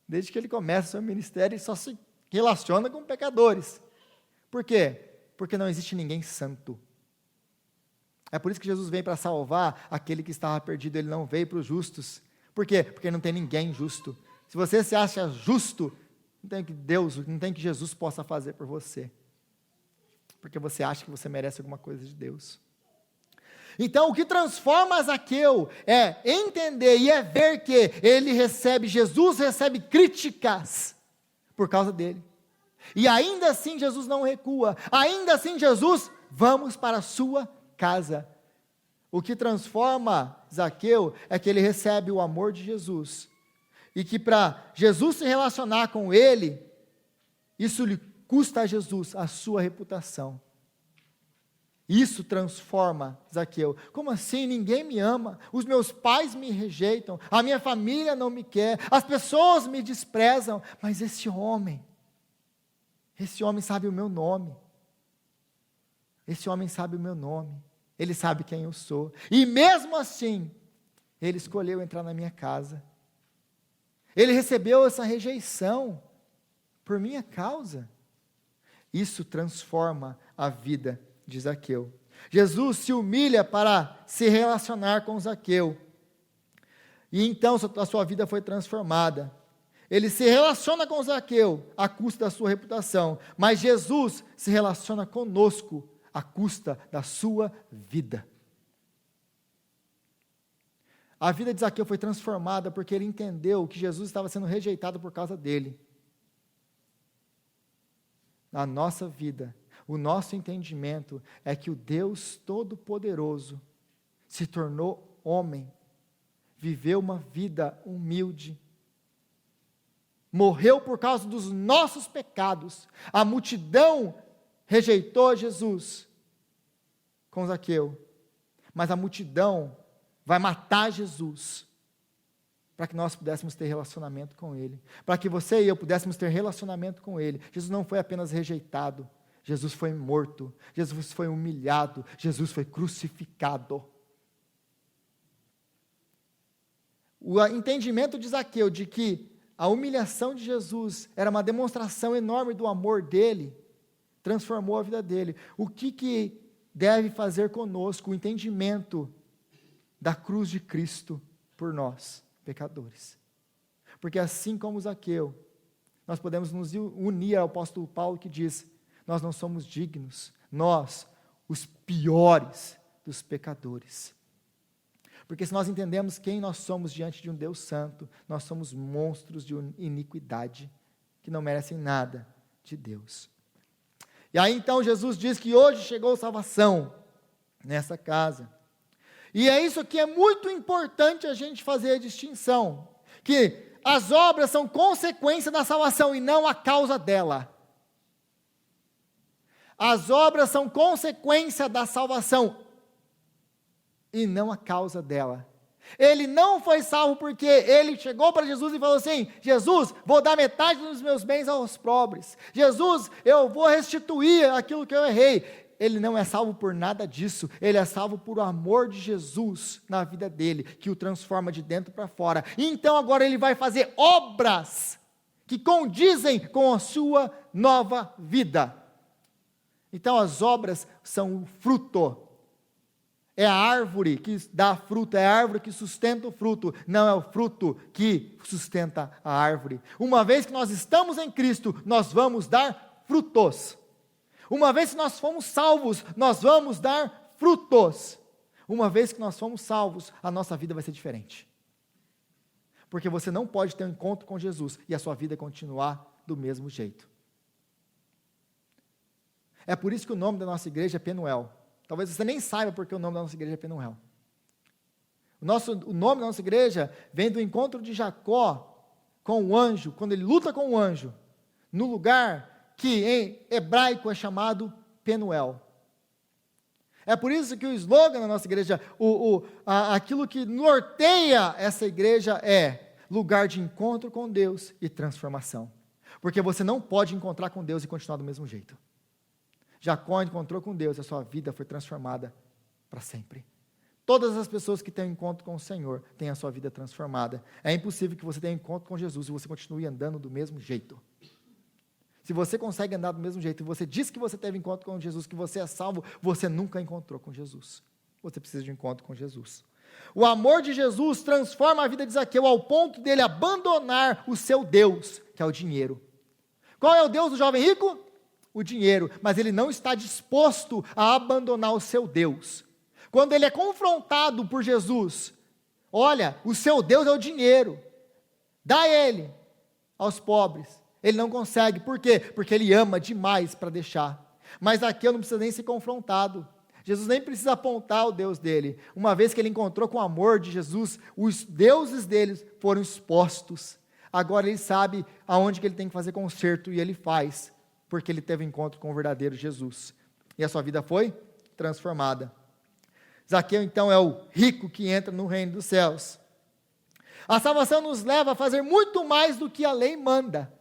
Desde que ele começa o seu ministério, ele só se relaciona com pecadores. Por quê? Porque não existe ninguém santo. É por isso que Jesus veio para salvar aquele que estava perdido, ele não veio para os justos. Por quê? Porque não tem ninguém justo. Se você se acha justo, não tem que Deus, não tem que Jesus possa fazer por você. Porque você acha que você merece alguma coisa de Deus. Então, o que transforma Zaqueu é entender e é ver que Jesus recebe críticas por causa dele. E ainda assim Jesus não recua. Ainda assim Jesus, vamos para a sua casa. O que transforma Zaqueu é que ele recebe o amor de Jesus. E que para Jesus se relacionar com ele, isso lhe custa a Jesus a sua reputação. Isso transforma Zaqueu. Como assim? Ninguém me ama, os meus pais me rejeitam, a minha família não me quer, as pessoas me desprezam, mas esse homem sabe o meu nome. Esse homem sabe o meu nome, ele sabe quem eu sou, e mesmo assim, ele escolheu entrar na minha casa. Ele recebeu essa rejeição por minha causa. Isso transforma a vida de Zaqueu. Jesus se humilha para se relacionar com Zaqueu. E então a sua vida foi transformada. Ele se relaciona com Zaqueu à custa da sua reputação, mas Jesus se relaciona conosco à custa da sua vida. A vida de Zaqueu foi transformada porque ele entendeu que Jesus estava sendo rejeitado por causa dele. Na nossa vida, o nosso entendimento é que o Deus Todo-Poderoso se tornou homem, viveu uma vida humilde, morreu por causa dos nossos pecados. A multidão rejeitou Jesus com Zaqueu, mas a multidão vai matar Jesus, para que nós pudéssemos ter relacionamento com Ele, para que você e eu pudéssemos ter relacionamento com Ele. Jesus não foi apenas rejeitado, Jesus foi morto, Jesus foi humilhado, Jesus foi crucificado. O entendimento de Zaqueu de que a humilhação de Jesus era uma demonstração enorme do amor dele, transformou a vida dele. O que deve fazer conosco o entendimento da cruz de Cristo por nós, pecadores? Porque assim como Zaqueu, nós podemos nos unir ao apóstolo Paulo que diz: nós não somos dignos, nós, os piores dos pecadores. Porque se nós entendemos quem nós somos diante de um Deus santo, nós somos monstros de iniquidade, que não merecem nada de Deus. E aí então Jesus diz que hoje chegou salvação nessa casa. E é isso que é muito importante a gente fazer a distinção, que as obras são consequência da salvação e não a causa dela. As obras são consequência da salvação e não a causa dela. Ele não foi salvo porque ele chegou para Jesus e falou assim: Jesus, vou dar metade dos meus bens aos pobres. Jesus, eu vou restituir aquilo que eu errei. Ele não é salvo por nada disso, ele é salvo por o amor de Jesus na vida dele, que o transforma de dentro para fora. Então agora ele vai fazer obras que condizem com a sua nova vida. Então as obras são o fruto, é a árvore que dá fruto, é a árvore que sustenta o fruto, não é o fruto que sustenta a árvore. Uma vez que nós estamos em Cristo, nós vamos dar frutos. Uma vez que nós fomos salvos, nós vamos dar frutos. Uma vez que nós fomos salvos, a nossa vida vai ser diferente. Porque você não pode ter um encontro com Jesus e a sua vida continuar do mesmo jeito. É por isso que o nome da nossa igreja é Penuel. Talvez você nem saiba porque o nome da nossa igreja é Penuel. O nome da nossa igreja vem do encontro de Jacó com o anjo, quando ele luta com o anjo, no lugar que em hebraico é chamado Penuel. É por isso que o slogan da nossa igreja, aquilo que norteia essa igreja é lugar de encontro com Deus e transformação. Porque você não pode encontrar com Deus e continuar do mesmo jeito. Jacó encontrou com Deus e a sua vida foi transformada para sempre. Todas as pessoas que têm um encontro com o Senhor têm a sua vida transformada. É impossível que você tenha um encontro com Jesus e você continue andando do mesmo jeito. Se você consegue andar do mesmo jeito e você diz que você teve encontro com Jesus, que você é salvo, você nunca encontrou com Jesus. Você precisa de um encontro com Jesus. O amor de Jesus transforma a vida de Zaqueu ao ponto dele abandonar o seu Deus, que é o dinheiro. Qual é o Deus do jovem rico? O dinheiro. Mas ele não está disposto a abandonar o seu Deus. Quando ele é confrontado por Jesus, olha, o seu Deus é o dinheiro. Dá ele aos pobres. Ele não consegue, por quê? Porque ele ama demais para deixar. Mas Zaqueu não precisa nem ser confrontado. Jesus nem precisa apontar o Deus dele. Uma vez que ele encontrou com o amor de Jesus, os deuses deles foram expostos. Agora ele sabe aonde que ele tem que fazer conserto e ele faz, porque ele teve um encontro com o verdadeiro Jesus. E a sua vida foi transformada. Zaqueu então é o rico que entra no reino dos céus. A salvação nos leva a fazer muito mais do que a lei manda.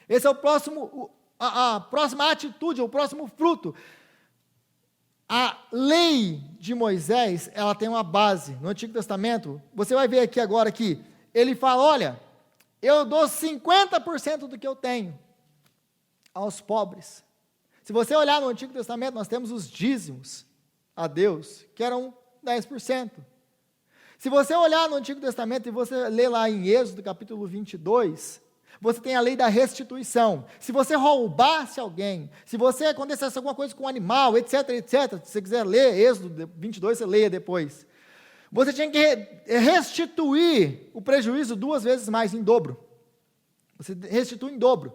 Esse é a próxima atitude, o próximo fruto. A lei de Moisés, ela tem uma base. No Antigo Testamento, você vai ver aqui agora que ele fala, olha, eu dou 50% do que eu tenho aos pobres. Se você olhar no Antigo Testamento, nós temos os dízimos a Deus, que eram 10%. Se você olhar no Antigo Testamento e você ler lá em Êxodo capítulo 22, você tem a lei da restituição. Se você roubasse alguém, se você acontecesse alguma coisa com um animal, etc, etc, se você quiser ler Êxodo 22, você leia depois. Você tinha que restituir o prejuízo 2 vezes mais, em dobro. Você restitui em dobro.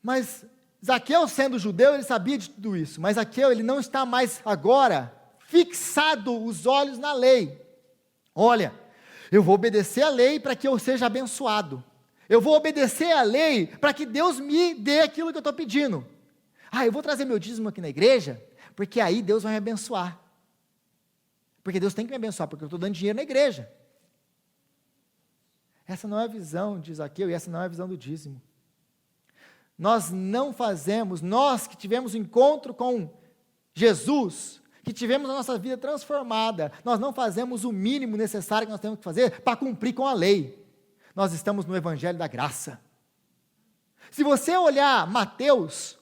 Mas Zaqueu, sendo judeu, ele sabia de tudo isso. Mas Zaqueu, ele não está mais agora fixado os olhos na lei. Olha, eu vou obedecer a lei para que eu seja abençoado. Eu vou obedecer a lei para que Deus me dê aquilo que eu estou pedindo. Eu vou trazer meu dízimo aqui na igreja, porque aí Deus vai me abençoar. Porque Deus tem que me abençoar, porque eu estou dando dinheiro na igreja. Essa não é a visão de Zaqueu e essa não é a visão do dízimo. Nós não fazemos, nós que tivemos encontro com Jesus, que tivemos a nossa vida transformada, nós não fazemos o mínimo necessário que nós temos que fazer para cumprir com a lei. Nós estamos no Evangelho da Graça. Se você olhar Mateus,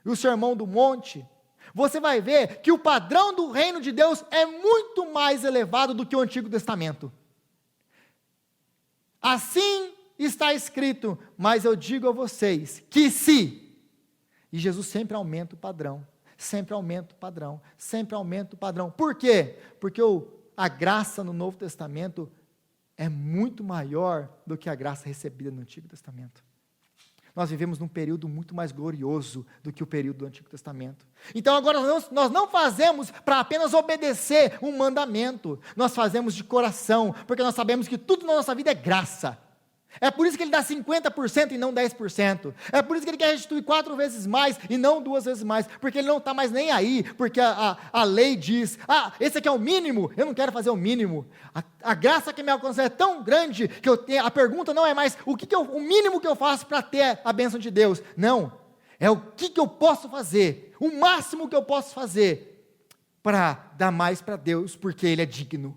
e o Sermão do Monte, você vai ver que o padrão do reino de Deus é muito mais elevado do que o Antigo Testamento. Assim está escrito, mas eu digo a vocês, que se, e Jesus sempre aumenta o padrão, sempre aumenta o padrão, sempre aumenta o padrão. Por quê? Porque a graça no Novo Testamento é muito maior do que a graça recebida no Antigo Testamento. Nós vivemos num período muito mais glorioso do que o período do Antigo Testamento. Então agora nós não fazemos para apenas obedecer um mandamento, nós fazemos de coração, porque nós sabemos que tudo na nossa vida é graça. É por isso que ele dá 50% e não 10%. É por isso que ele quer restituir 4 vezes mais e não 2 vezes mais. Porque ele não está mais nem aí. Porque a lei diz, esse aqui é o mínimo, eu não quero fazer o mínimo. A graça que me alcança é tão grande que a pergunta não é mais o mínimo que eu faço para ter a bênção de Deus. Não, é o que eu posso fazer, o máximo que eu posso fazer para dar mais para Deus, porque Ele é digno.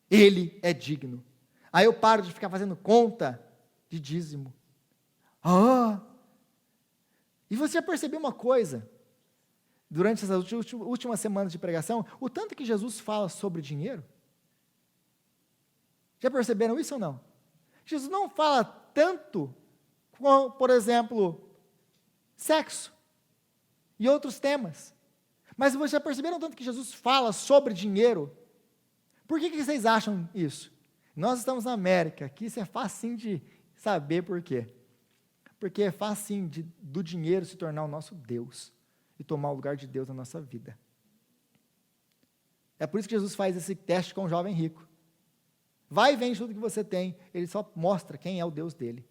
Ele é digno. Aí eu paro de ficar fazendo conta de dízimo. E você já percebeu uma coisa? durante essas últimas semanas de pregação, o tanto que Jesus fala sobre dinheiro? Já perceberam isso ou não? Jesus não fala tanto com, por exemplo, sexo e outros temas. Mas vocês já perceberam tanto que Jesus fala sobre dinheiro? Por que vocês acham isso? Nós estamos na América, aqui isso é facinho de saber por quê. Porque é facinho do dinheiro se tornar o nosso Deus e tomar o lugar de Deus na nossa vida. É por isso que Jesus faz esse teste com o jovem rico. Vai e vende tudo que você tem, ele só mostra quem é o Deus dele.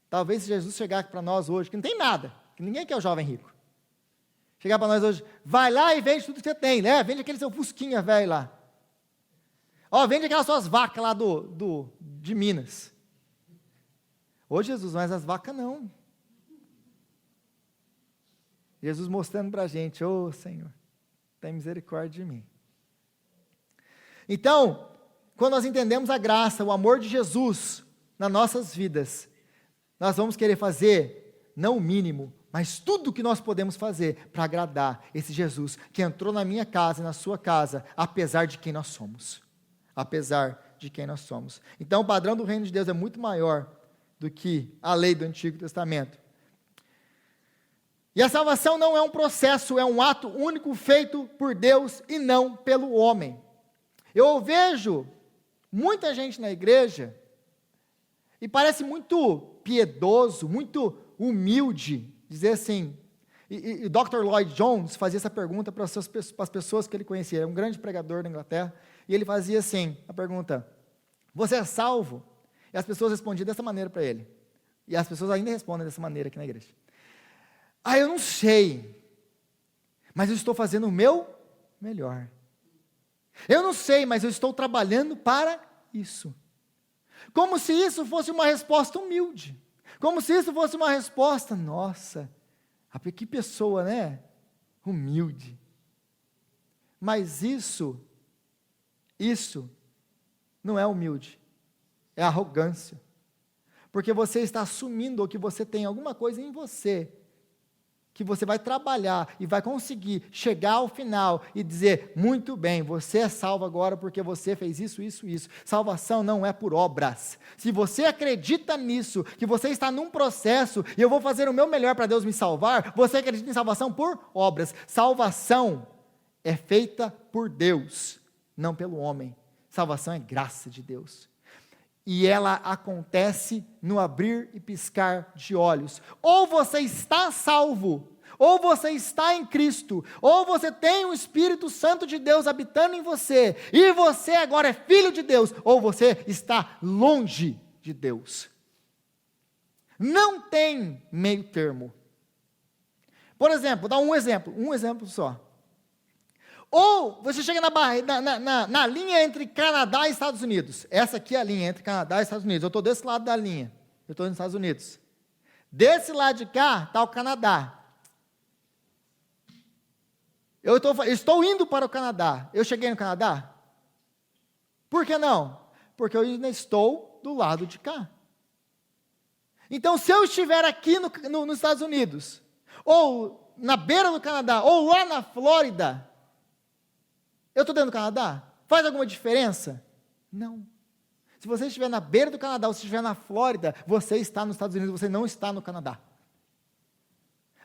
Talvez se Jesus chegar para nós hoje, que não tem nada, que ninguém quer o jovem rico. Chegar para nós hoje, vai lá e vende tudo que você tem, né? Vende aquele seu fusquinha velho lá. Ó, vende aquelas suas vacas lá de Minas. Ô Jesus, mas as vacas não. Jesus mostrando para a gente, ô Senhor, tem misericórdia de mim. Então, quando nós entendemos a graça, o amor de Jesus nas nossas vidas, nós vamos querer fazer, não o mínimo, mas tudo o que nós podemos fazer para agradar esse Jesus que entrou na minha casa e na sua casa, apesar de quem nós somos. Apesar de quem nós somos. Então, o padrão do reino de Deus é muito maior do que a lei do Antigo Testamento. E a salvação não é um processo, é um ato único feito por Deus e não pelo homem. Eu vejo muita gente na igreja e parece muito piedoso, muito humilde, dizer assim, e Dr. Lloyd Jones fazia essa pergunta para as pessoas que ele conhecia, era um grande pregador da Inglaterra, e ele fazia assim, a pergunta, você é salvo? E as pessoas respondiam dessa maneira para ele, e as pessoas ainda respondem dessa maneira aqui na igreja. Eu não sei, mas eu estou fazendo o meu melhor. Eu não sei, mas eu estou trabalhando para isso. Como se isso fosse uma resposta humilde. Como se isso fosse uma resposta, nossa, que pessoa, né? Humilde. Mas isso não é humilde. É arrogância. Porque você está assumindo que você tem alguma coisa em você que você vai trabalhar e vai conseguir chegar ao final e dizer, muito bem, você é salvo agora porque você fez isso, isso, isso. Salvação não é por obras. Se você acredita nisso, que você está num processo e eu vou fazer o meu melhor para Deus me salvar, você acredita em salvação por obras. Salvação é feita por Deus, não pelo homem. Salvação é graça de Deus. E ela acontece no abrir e piscar de olhos. Ou você está salvo, ou você está em Cristo, ou você tem o Espírito Santo de Deus habitando em você, e você agora é filho de Deus, ou você está longe de Deus. Não tem meio termo. Por exemplo, dá um exemplo só. Ou você chega na linha entre Canadá e Estados Unidos. Essa aqui é a linha entre Canadá e Estados Unidos. Eu estou desse lado da linha. Eu estou nos Estados Unidos. Desse lado de cá está o Canadá. Eu estou indo para o Canadá. Eu cheguei no Canadá? Por que não? Porque eu ainda estou do lado de cá. Então, se eu estiver aqui nos Estados Unidos, ou na beira do Canadá, ou lá na Flórida, eu estou dentro do Canadá? Faz alguma diferença? Não. Se você estiver na beira do Canadá, ou se estiver na Flórida, você está nos Estados Unidos, você não está no Canadá.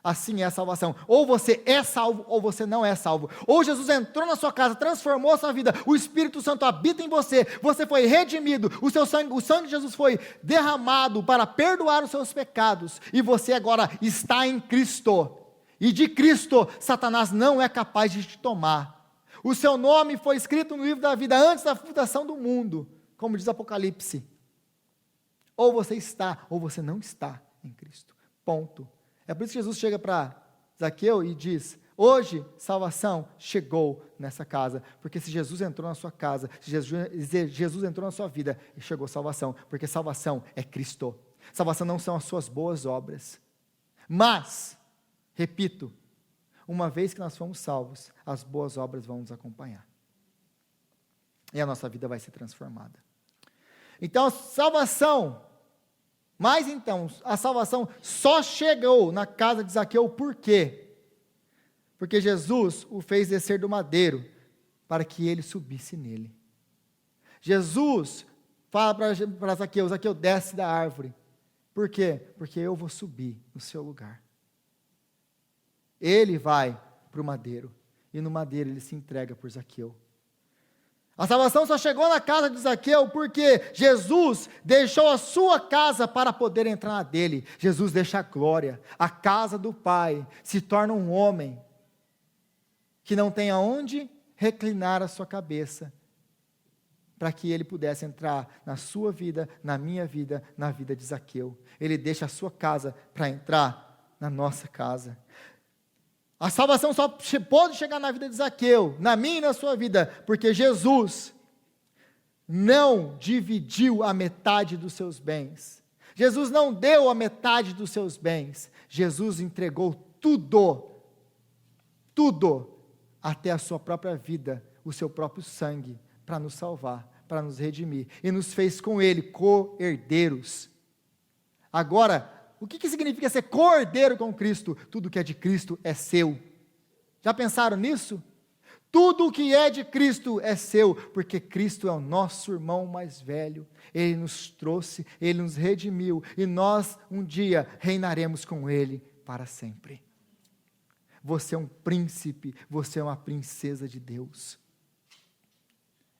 Assim é a salvação. Ou você é salvo, ou você não é salvo. Ou Jesus entrou na sua casa, transformou a sua vida, o Espírito Santo habita em você, você foi redimido, o sangue de Jesus foi derramado para perdoar os seus pecados, e você agora está em Cristo. E de Cristo, Satanás não é capaz de te tomar. O seu nome foi escrito no livro da vida antes da fundação do mundo, como diz Apocalipse. Ou você está, ou você não está em Cristo. Ponto. É por isso que Jesus chega para Zaqueu e diz, hoje salvação chegou nessa casa, porque se Jesus entrou na sua casa, se Jesus entrou na sua vida, chegou salvação, porque salvação é Cristo. Salvação não são as suas boas obras. Mas, repito, uma vez que nós fomos salvos, as boas obras vão nos acompanhar. E a nossa vida vai ser transformada. Então, salvação, mas então, a salvação só chegou na casa de Zaqueu por quê? Porque Jesus o fez descer do madeiro para que ele subisse nele. Jesus fala para Zaqueu: Zaqueu, desce da árvore. Por quê? Porque eu vou subir no seu lugar. Ele vai para o madeiro, e no madeiro ele se entrega por Zaqueu. A salvação só chegou na casa de Zaqueu porque Jesus deixou a sua casa para poder entrar na dele. Jesus deixa a glória, a casa do Pai, se torna um homem que não tem aonde reclinar a sua cabeça, para que ele pudesse entrar na sua vida, na minha vida, na vida de Zaqueu. Ele deixa a sua casa para entrar na nossa casa. A salvação só pode chegar na vida de Zaqueu, na minha e na sua vida, porque Jesus não dividiu a metade dos seus bens. Jesus não deu a metade dos seus bens. Jesus entregou tudo, até a sua própria vida, o seu próprio sangue, para nos salvar, para nos redimir, e nos fez com Ele co-herdeiros. Agora, o que significa ser co-herdeiro com Cristo? Tudo que é de Cristo é seu. Já pensaram nisso? Tudo o que é de Cristo é seu, porque Cristo é o nosso irmão mais velho. Ele nos trouxe, Ele nos redimiu, e nós um dia reinaremos com Ele para sempre. Você é um príncipe, você é uma princesa de Deus.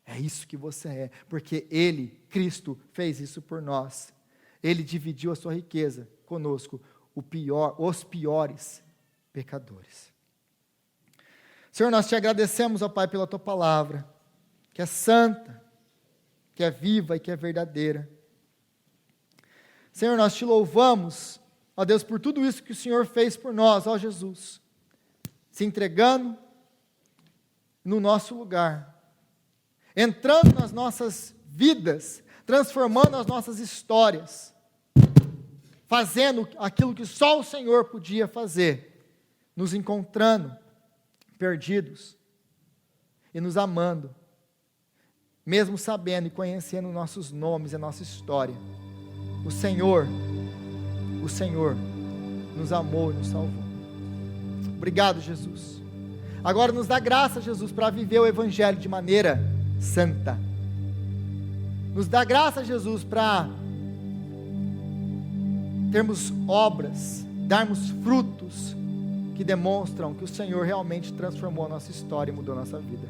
É isso que você é, porque Ele, Cristo, fez isso por nós. Ele dividiu a sua riqueza conosco, os piores pecadores. Senhor, nós te agradecemos, ó Pai, pela tua palavra, que é santa, que é viva e que é verdadeira. Senhor, nós te louvamos, ó Deus, por tudo isso que o Senhor fez por nós, ó Jesus, se entregando no nosso lugar, entrando nas nossas vidas, transformando as nossas histórias, fazendo aquilo que só o Senhor podia fazer, nos encontrando perdidos e nos amando, mesmo sabendo e conhecendo nossos nomes e a nossa história. O Senhor nos amou e nos salvou. Obrigado, Jesus. Agora nos dá graça, Jesus, para viver o Evangelho de maneira santa. Nos dá graça, Jesus, para termos obras, darmos frutos que demonstram que o Senhor realmente transformou a nossa história e mudou a nossa vida.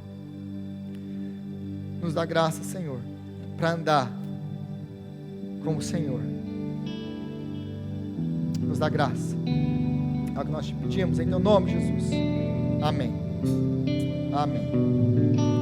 Nos dá graça, Senhor, para andar com o Senhor. Nos dá graça. É o que nós te pedimos, em teu nome, Jesus. Amém. Amém.